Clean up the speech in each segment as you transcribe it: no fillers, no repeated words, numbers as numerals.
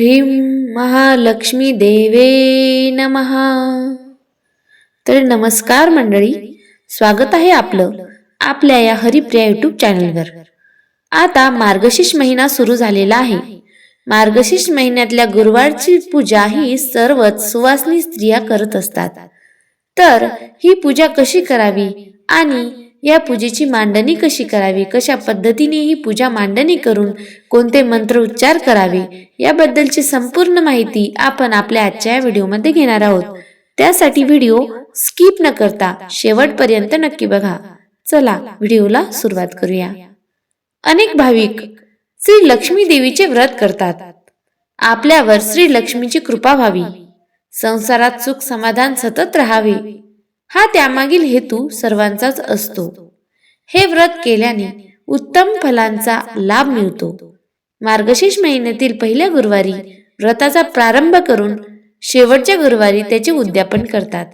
ह्रीं महालक्ष्मी देवे नमः. तर नमस्कार मंडळी, स्वागत आहे आपलं आपल्या या हरिप्रिया यूट्यूब चॅनलवर. आता मार्गशीर्ष महिना सुरू झालेला आहे. मार्गशीर्ष महिन्यातल्या गुरुवारची पूजा ही सर्वच सुवासिनी स्त्रिया करत असतात. तर ही पूजा कशी करावी आणि या पूजेची मांडणी कशी करावी, कशा पद्धतीने ही पूजा मांडणी करून कोणते मंत्र उच्चार करावे याबद्दलची संपूर्ण माहिती आपण आपल्या आजच्या व्हिडिओमध्ये घेणार आहोत. त्यासाठी व्हिडिओ स्किप न करता शेवटपर्यंत नक्की बघा. चला व्हिडिओला सुरुवात करूया. अनेक भाविक श्री लक्ष्मी देवीचे व्रत करतात. आपल्यावर श्री लक्ष्मीची कृपा व्हावी, संसारात सुख समाधान सतत राहावे, हा त्यामागील हेतू सर्वांचाच असतो. हे व्रत केल्याने उत्तम फलांचा लाभ मिळतो. मार्गशीर्ष महिन्यातील पहिल्या गुरुवारी व्रताचा प्रारंभ करून शेवटच्या गुरुवारी त्याचे उद्यापन करतात.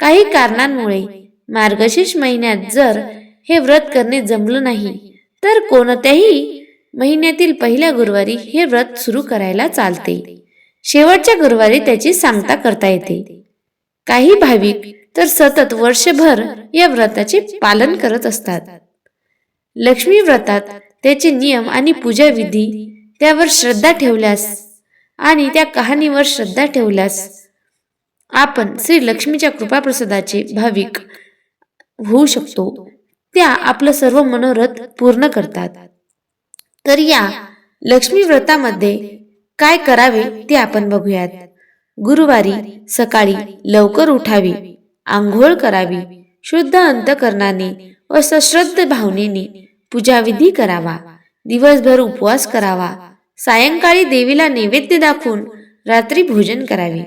काही कारणांमुळे मार्गशीर्ष महिन्यात जर हे व्रत करणे जमलं नाही तर कोणत्याही महिन्यातील पहिल्या गुरुवारी हे व्रत सुरू करायला चालते. शेवटच्या गुरुवारी त्याची सांगता करता येते. काही भाविक तर सतत वर्षभर या व्रताचे पालन करत असतात. लक्ष्मी व्रतात त्याचे नियम आणि पूजा विधी, त्यावर श्रद्धा ठेवल्यास आणि त्या कहाणीवर श्रद्धा ठेवल्यास आपण श्री लक्ष्मीच्या कृपाप्रसादाचे भाविक होऊ शकतो. त्या आपलं सर्व मनोरथ पूर्ण करतात. तर या लक्ष्मी व्रतामध्ये काय करावे ते आपण बघूयात. गुरुवारी सकाळी लवकर उठावे, आंघोळ करावी, शुद्ध अंतकरणाने व सश्रद्ध भावनेने पूजाविधी करावा. दिवसभर उपवास करावा. सायंकाळी देवीला नैवेद्य दाखवून रात्री भोजन करावे.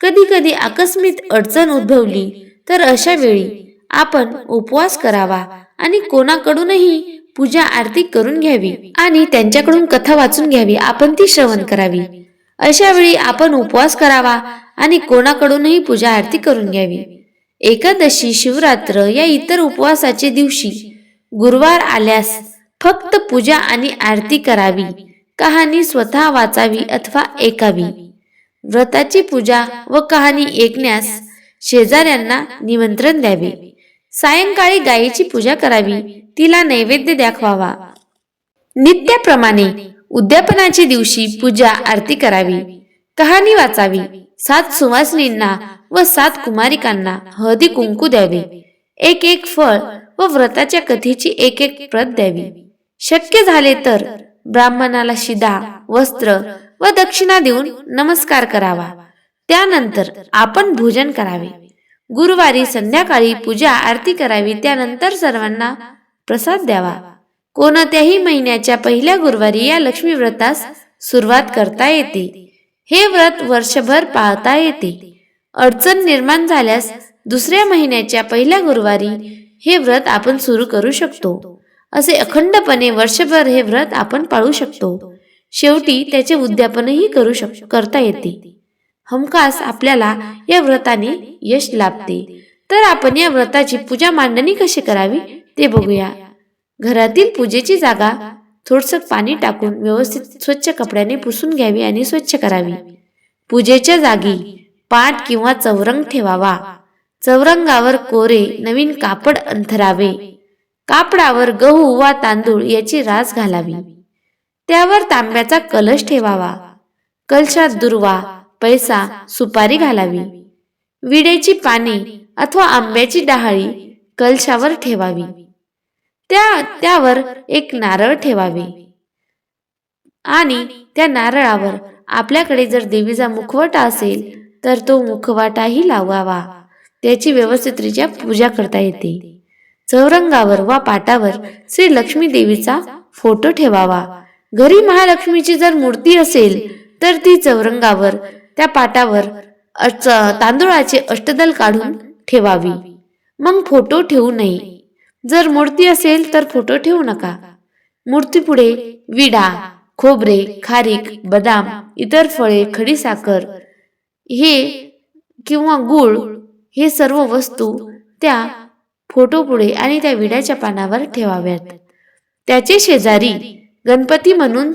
कधी कधी आकस्मिक अडचण उद्भवली तर अशा वेळी आपण उपवास करावा आणि कोणाकडूनही पूजा आरती करून घ्यावी आणि त्यांच्याकडून कथा वाचून घ्यावी, आपण ती श्रवण करावी. अशा वेळी आपण उपवास करावा आणि कोणाकडूनही पूजा आरती करून घ्यावी. एकादशी, शिवरात्र या इतर उपवासाचे दिवशी गुरुवार आल्यास फक्त पूजा आणि आरती करावी. कहाणी स्वतः वाचावी अथवा ऐकावी. व्रताची पूजा व कहाणी ऐकण्यास शेजाऱ्यांना निमंत्रण द्यावे. सायंकाळी गायीची पूजा करावी, तिला नैवेद्य दाखवावा. नित्याप्रमाणे उद्यापनाच्या दिवशी पूजा आरती करावी, कहाणी वाचावी. 7 सुवासिनींना व 7 कुमारिकांना हळदी कुंकू द्यावे. एक एक फळ व व्रताच्या कथेची एक एक प्रत द्यावी. शक्य झाले तर ब्राह्मणाला शिदा, वस्त्र व दक्षिणा देऊन नमस्कार करावा. त्यानंतर आपण भोजन करावे. गुरुवारी संध्याकाळी पूजा आरती करावी. त्यानंतर सर्वांना प्रसाद द्यावा. कोणत्याही महिन्याच्या पहिल्या गुरुवारी या लक्ष्मी व्रतास सुरुवात करता येते. हे व्रत वर्षभर पाळता येते. अडचण निर्माण झाल्यास दुसऱ्या महिन्याच्या पहिल्या गुरुवारी हे व्रत आपण सुरू करू शकतो. असे अखंडपणे वर्षभर हे व्रत आपण पाळू शकतो. शेवटी त्याचे उद्यापनही करता येते. हमखास आपल्याला या व्रताने यश लाभते. तर आपण या व्रताची पूजा मांडणी कशी करावी ते बघूया. घरातील पूजेची जागा थोडसं पाणी टाकून व्यवस्थित स्वच्छ कपड्याने पुसून घ्यावी आणि स्वच्छ करावी. पूजेच्या जागी पाट किंवा चौरंग ठेवावा. चौरंगावर कोरे नवीन कापड अंथरावे. कापडावर गहू वा तांदूळ याची रास घालावी. त्यावर तांब्याचा कलश ठेवावा. कलशात दुर्वा, पैसा, सुपारी घालावी. विड्याची पाने अथवा आंब्याची डहाळी कलशावर ठेवावी. त्यावर एक नारळ ठेवावे आणि त्या नारळावर आपल्याकडे जर देवीचा मुखवटा असेल तर तो मुखवटाही लावावा. त्याची व्यवस्थितरित्या पूजा करता येते. चौरंगावर वा पाटावर श्री लक्ष्मी देवीचा फोटो ठेवावा. घरी महालक्ष्मीची जर मूर्ती असेल तर ती चौरंगावर, त्या पाटावर तांदूळाचे अष्टदल काढून ठेवावी. मग फोटो ठेवू नये. जर मूर्ती असेल तर फोटो ठेवू नका. मूर्तीपुढे विडा, खोबरे, खारीक, बदाम, इतर फळे, खडीसाखर हे किंवा गूळ हे सर्व वस्तू त्या फोटो पुढे आणि त्या विड्याच्या पानावर ठेवाव्यात. त्याचे शेजारी गणपती म्हणून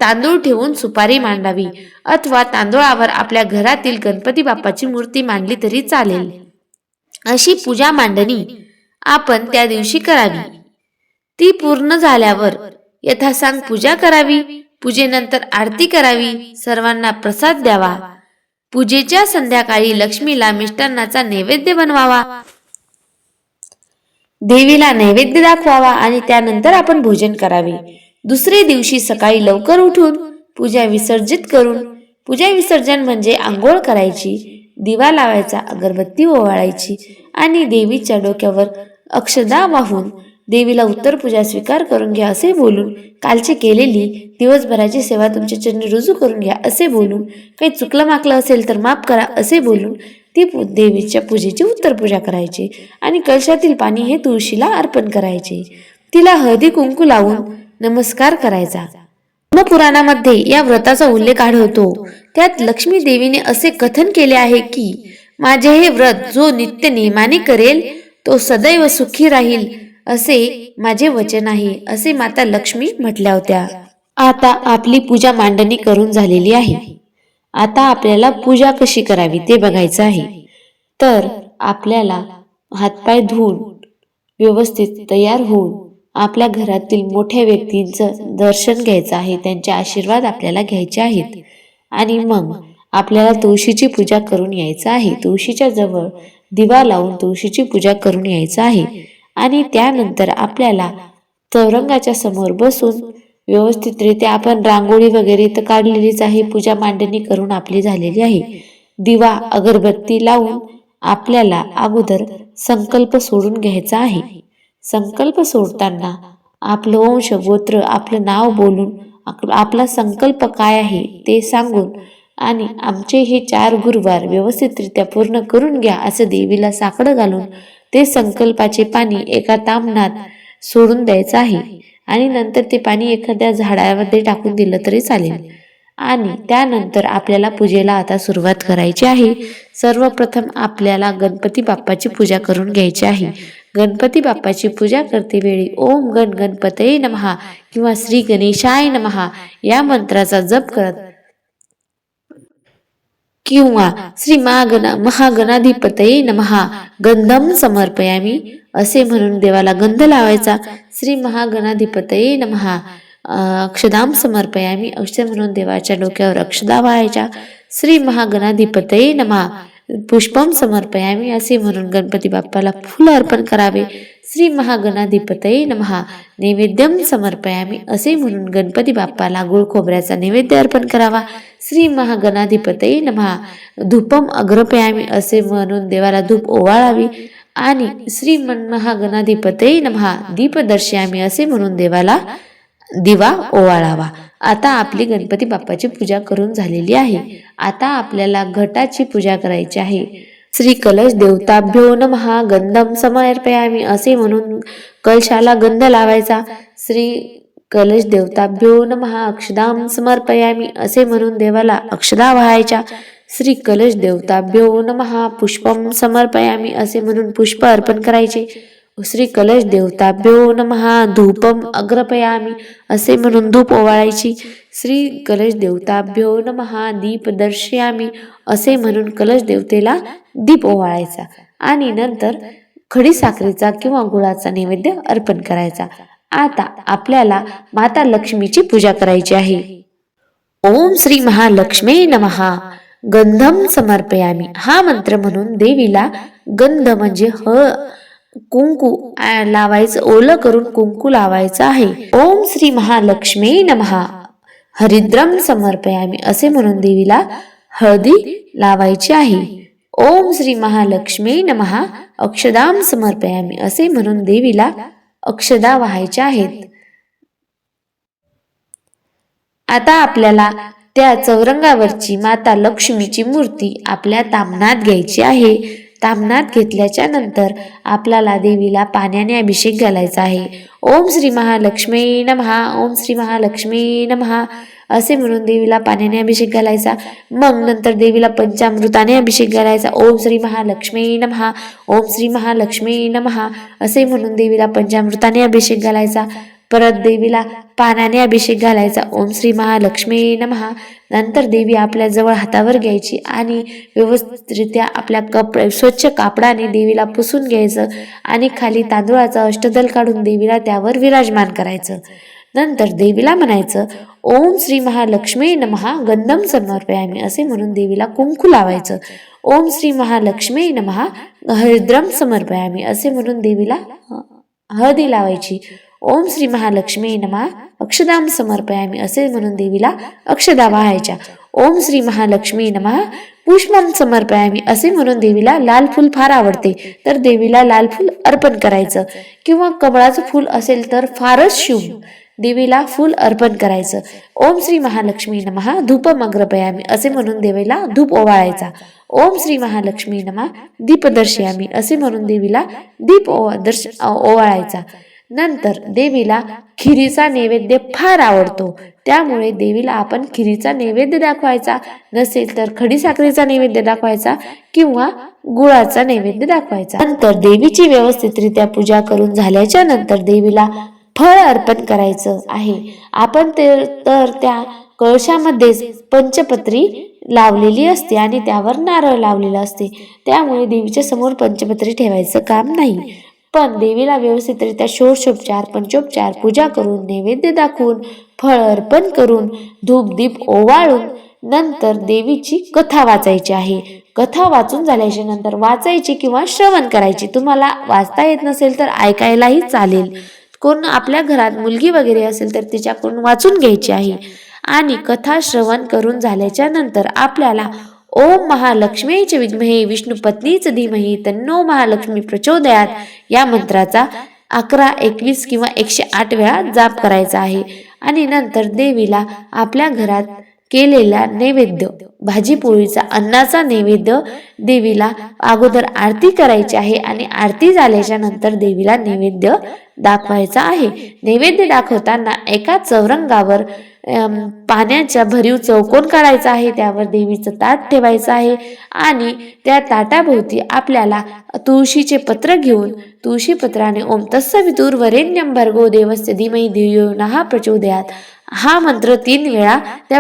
तांदूळ ठेवून सुपारी मांडावी, अथवा तांदूळावर आपल्या घरातील गणपती बाप्पाची मूर्ती मांडली तरी चालेल. अशी पूजा मांडणी आपण त्या दिवशी करावी. ती पूर्ण झाल्यावर यथासांग पूजा करावी. पूजेनंतर आरती करावी, सर्वांना प्रसाद द्यावा. पूजेच्या संध्याकाळी लक्ष्मीला मिष्टान्नाचा नैवेद्य बनवावा, देवीला नैवेद्य दाखवावा आणि त्यानंतर आपण भोजन करावे. दुसरे दिवशी सकाळी लवकर उठून पूजा विसर्जन म्हणजे आंघोळ करायची, दिवा लावायचा, अगरबत्ती ओवाळायची आणि देवीच्या डोक्यावर अक्षदा वाहून देवीला उत्तर पूजा स्वीकार करून घ्या असे बोलून, कालची केलेली दिवसभराची सेवा तुमच्या चरणी रुजू करून घ्या असे बोलून, काही चुकलं माकलं असेल तर माफ करा असे बोलून ती देवीच्या पूजेची उत्तर पूजा करायची आणि कलशातील पाणी हे तुळशीला अर्पण करायचे. तिला हळदी कुंकू लावून नमस्कार करायचा. पुराणामध्ये या व्रताचा उल्लेख आढळतो. त्यात लक्ष्मी देवीने असे कथन केले आहे की, माझे हे व्रत जो नित्य नियमाने करेल तो सदैव सुखी राहील असे माझे वचन आहे, असे माता लक्ष्मी म्हटल्या होत्या. आता आपली पूजा मांडणी करून झालेली आहे. आता आपल्याला पूजा कशी करावी ते बघायचं आहे. तर आपल्याला हातपाय धुवून व्यवस्थित तयार होऊन आपल्या घरातील मोठ्या व्यक्तींचं दर्शन घ्यायचं आहे, त्यांचे आशीर्वाद आपल्याला घ्यायचे आहेत. आणि मग आपल्याला तुळशीची पूजा करून यायचं आहे. तुळशीच्या जवळ दिवा लावून तुळशीची पूजा करून यायचं आहे. आणि त्यानंतर आपल्याला चौरंगाच्या समोर बसून व्यवस्थितरित्या आपण रांगोळी वगैरे तर काढलेलीच आहे, पूजा मांडणी करून आपली झालेली आहे. दिवा अगरबत्ती लावून आपल्याला अगोदर संकल्प सोडून घ्यायचा आहे. संकल्प सोडताना आपलं वंश गोत्र आपलं नाव बोलून आपला संकल्प काय आहे ते सांगून आणि आमचे हे 4 गुरुवार व्यवस्थितरित्या पूर्ण करून घ्या असं देवीला साकडं घालून ते संकल्पाचे पाणी एका ताम्हणात सोडून द्यायचं आहे. आणि नंतर ते पाणी एखाद्या झाडामध्ये टाकून दिलं तरी चालेल. आणि त्यानंतर आपल्याला पूजेला आता सुरुवात करायची आहे. सर्वप्रथम आपल्याला गणपती बाप्पाची पूजा करून घ्यायची आहे. गणपती बाप्पाची पूजा करते वेळी ओम गण गणपतये नमः किंवा श्री गणेशाय नमः या मंत्राचा जप करत किंवा श्री महागणाधिपतये नमः गंधम समर्पयामी असे म्हणून देवाला गंध लावायचा. श्री महागणाधिपतये नमः अक्षदाम समर्पयामी असे म्हणून देवाच्या डोक्यावर अक्षदा वाहायच्या. श्री महागणाधिपतये नमः पुष्पम समर्पयामी असे म्हणून गणपती बाप्पाला फुल अर्पण करावे. श्री महागणाधिपतये नमः नैवेद्यम समर्पयामी असे म्हणून गणपती बाप्पाला गुळ खोबऱ्याचा नैवेद्य अर्पण करावा. श्री महागणाधिपतये नमः धूपम अग्रपयामी असे म्हणून देवाला धूप ओवाळावी. आणि श्री महागणाधिपतये नमः दीप दर्शयामी असे म्हणून देवाला दिवा ओवाळावा. आता आपली गणपती बाप्पाची पूजा करून झालेली आहे. आता आपल्याला घटाची पूजा करायची आहे. श्री कलश देवताभ्यो नमः गंधम समर्पयामी असे म्हणून कलशाला गंध लावायचा. श्री कलश देवताभ्यो नमः अक्षदाम समर्पयामी असे म्हणून देवाला अक्षदा वाहायच्या. श्री कलश देवताभ्यो नमः पुष्पम समर्पयामी असे म्हणून पुष्प अर्पण करायचे. श्री कलश देवताभ्यो नमः धूपम अग्रपयामी असे म्हणून धूप ओवाळायची. श्री कलश देवताभ्यो नमः दीप दर्शयामी असे म्हणून कलश देवतेला दीप ओवाळायचा. आणि नंतर खडी साखरेचा किंवा गुळाचा नैवेद्य अर्पण करायचा. आता आपल्याला माता लक्ष्मीची पूजा करायची आहे. ओम श्री महालक्ष्मी नमः गंधम समर्पयामी हा मंत्र म्हणून देवीला गंध म्हणजे कुंकू लावायचं, ओलं करून कुंकू लावायचं आहे. ओम श्री महालक्ष्मी नमः हरिद्रम समर्पयामी असे म्हणून देवीला हळदी लावायची आहे. ओम श्री महालक्ष्मी नमः अक्षदाम समर्पयामी असे म्हणून देवीला अक्षदा वाहायच्या आहेत. आता आपल्याला त्या चौरंगावरची माता लक्ष्मीची मूर्ती आपल्या ताम्हणात घ्यायची आहे. ताम्हणात घेतल्याच्या नंतर आपल्याला देवीला पाण्याने अभिषेक घालायचा आहे. ओम श्री महालक्ष्मी नमः ओम श्री महालक्ष्मी नमः असे म्हणून देवीला पाण्याने अभिषेक घालायचा. मग नंतर देवीला पंचामृताने अभिषेक घालायचा. ओम श्री महालक्ष्मी नमः ओम श्री महालक्ष्मी नमः असे म्हणून देवीला पंचामृताने अभिषेक घालायचा. परत देवीला पानाने अभिषेक घालायचा. ओम श्री महालक्ष्मी नमः. नंतर देवी आपल्या जवळ हातावर घ्यायची आणि व्यवस्थितरित्या आपल्या स्वच्छ कापडाने देवीला पुसून घ्यायचं आणि खाली तांदूळाचं अष्टदल काढून देवीला त्यावर विराजमान करायचं. नंतर देवीला म्हणायचं ओम श्री महालक्ष्मी नमः गंधम समर्पयामी असे म्हणून देवीला कुंकू लावायचं. ओम श्री महालक्ष्मी नमः हरिद्रम समर्पयामी असे म्हणून देवीला हळदी लावायची. ओम श्री महालक्ष्मी नमः अक्षदाम समर्पयामी असे म्हणून देवीला अक्षदा वाहायच्या. ओम श्री महालक्ष्मी नमः पुष्पम समर्पयामी असे म्हणून देवीला लाल फूल फार आवडते तर देवीला लाल फूल अर्पण करायचं किंवा कमळाचं फूल असेल तर फारच शुभ. देवीला फूल अर्पण करायचं. ओम श्री महालक्ष्मी नमः धूपम अग्रपयामी असे म्हणून देवीला धूप ओवाळायचा. ओम श्री महालक्ष्मी नमः दीप दर्शयामी असे म्हणून देवीला दीप ओवाळायचा. नंतर देवीला खिरीचा नैवेद्य फार आवडतो त्यामुळे देवीला आपण खिरीचा नैवेद्य दाखवायचा. नसेल तर खडीसाखरेचा नैवेद्य दाखवायचा किंवा गुळाचा नैवेद्य दाखवायचा. नंतर देवीची व्यवस्थितरित्या पूजा करून झाल्याच्या नंतर देवीला फळ अर्पण करायचं आहे. आपण तर त्या कळशामध्ये पंचपत्री लावलेली असते आणि त्यावर नारळ लावलेला असते त्यामुळे देवीच्या समोर पंचपत्री ठेवायचं काम नाही. पण देवीला व्यवस्थितरित्या षोडशोपचार पंचोपचार पूजा करून नैवेद्य दाखवून फळ अर्पण करून धूप दीप ओवाळून नंतर देवीची कथा वाचायची आहे. कथा वाचून झाल्याच्या नंतर वाचायची किंवा श्रवण करायची. तुम्हाला वाचता येत नसेल तर ऐकायलाही चालेल. कोण आपल्या घरात मुलगी वगैरे असेल तर तिच्याकडून वाचून घ्यायची आहे. आणि कथा श्रवण करून झाल्याच्या नंतर आपल्याला ओम महालक्ष्मीचे विद्महे विष्णू पत्नीच धीमहि तन्नो महालक्ष्मी प्रचोदयात या मंत्राचा 11, 21 किंवा 108 वेळा जाप करायचा आहे. आणि नंतर देवीला आपल्या घरात केलेला नैवेद्य भाजी पोळीचा अन्नाचा नैवेद्य देवीला अगोदर आरती करायची आहे आणि आरती झाल्याच्या नंतर देवीला नैवेद्य दाखवायचा आहे. नैवेद्य दाखवताना एका चौरंगावर पाण्याचा भरीव चौकोन काढायचा आहे. त्यावर देवीचं ताट ठेवायचं आहे आणि त्या ताटाभोवती आपल्याला तुळशीचे पत्र घेऊन तुळशी पत्राने ओम तत्सवितुर वरेण्यं भर्गो देवस्य धीमहि धियो नः प्रचोदयात हा मंत्र 3 वेळा त्या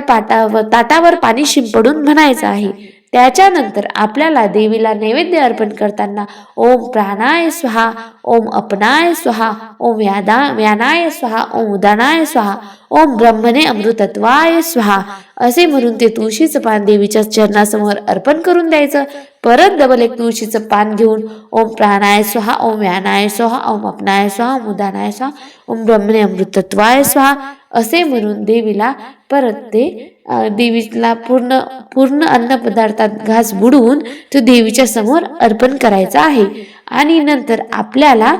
ताटावर पाणी शिंपडून म्हणायचं आहे. त्याच्यानंतर आपल्याला देवीला नैवेद्य अर्पण करताना ओम प्राणाय स्वाहा ओम अपनाय स्वाहा ओम व्यानाय स्वाहा ओम उदानाय स्वाहा ओम ब्रह्मणे अमृतत्वाय स्वाहा असे म्हणून ते तुळशीचं पान देवीच्या चरणासमोर अर्पण करून द्यायचं. परत डबल एक तुळशीचं पान घेऊन ओम प्राणाय स्वाहा ओम व्यानाय स्वाहा ओम अपनाय स्वाहा ओम उदानाय स्वाहा ओम ब्रह्मणे अमृतत्वाय स्वाहा असे म्हणून देवीला परत ते देवीला पूर्ण अन्न पदार्थात घास बुडवून तो देवीच्या समोर अर्पण करायचा आहे. आणि नंतर आपल्याला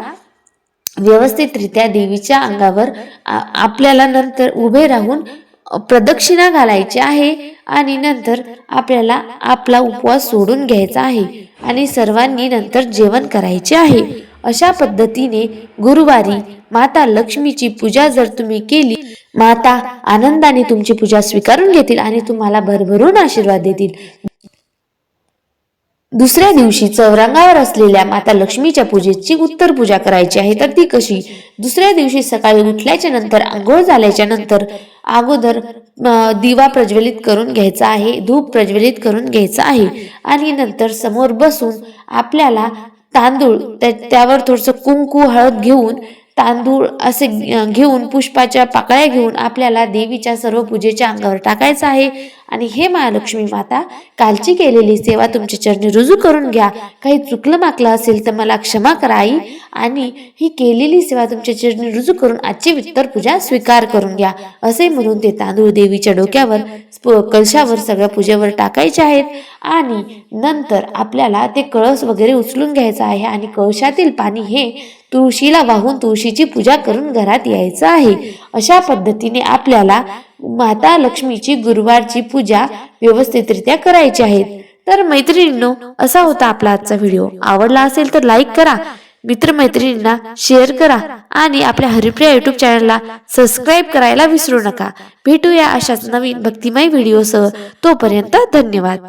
व्यवस्थितरित्या देवीच्या अंगावर आपल्याला नंतर उभे राहून प्रदक्षिणा घालायची आहे आणि नंतर आपल्याला आपला उपवास सोडून घ्यायचा आहे आणि सर्वांनी नंतर जेवण करायचे आहे. अशा पद्धतीने गुरुवारी माता लक्ष्मीची पूजा जर तुम्ही केली माता आनंदाने तुमची पूजा स्वीकारून घेतील आणि तुम्हाला भरभरून आशीर्वाद देतील. दुसऱ्या दिवशी चौरंगावर असलेल्या माता लक्ष्मीच्या पूजेची उत्तर पूजा करायची आहे. तर ती कशी? दुसऱ्या दिवशी सकाळी उठल्याच्या नंतर आंघोळ झाल्याच्या नंतर अगोदर दिवा प्रज्वलित करून घ्यायचा आहे, धूप प्रज्वलित करून घ्यायचा आहे आणि नंतर समोर बसून आपल्याला तांदूळ त्यावर थोडंसं कुंकू हळद घेऊन तांदूळ असे घेऊन पुष्पाच्या पाकळ्या घेऊन आपल्याला देवीच्या सर्व पूजेच्या अंगावर टाकायचं आहे. आणि हे महालक्ष्मी माता कालची केलेली सेवा तुमच्या चरणी रुजू करून घ्या. काही चुकलं माकलं असेल तर मला क्षमा करा आई आणि ही केलेली सेवा तुमच्या चरणी रुजू करून आजची उत्तर पूजा स्वीकार करून घ्या असे म्हणून ते तांदूळ देवीच्या डोक्यावर कलशावर सगळ्या पूजेवर टाकायचे आहेत. आणि नंतर आपल्याला ते कळस वगैरे उचलून घ्यायचं आहे आणि कळशातील पाणी हे तुळशीला वाहून तुळशीची पूजा करून घरात यायचं आहे. अशा पद्धतीने आपल्याला माता लक्ष्मीची गुरुवारची पूजा व्यवस्थितरित्या करायची आहे. तर मैत्रिणींनो, असा होता आपला आजचा व्हिडिओ. आवडला असेल तर लाईक करा, मित्रमैत्रिणींना शेअर करा आणि आपल्या हरिप्रिया युट्यूब चॅनलला सबस्क्राईब करायला विसरू नका. भेटूया अशाच नवीन भक्तिमय व्हिडिओसह. तोपर्यंत धन्यवाद.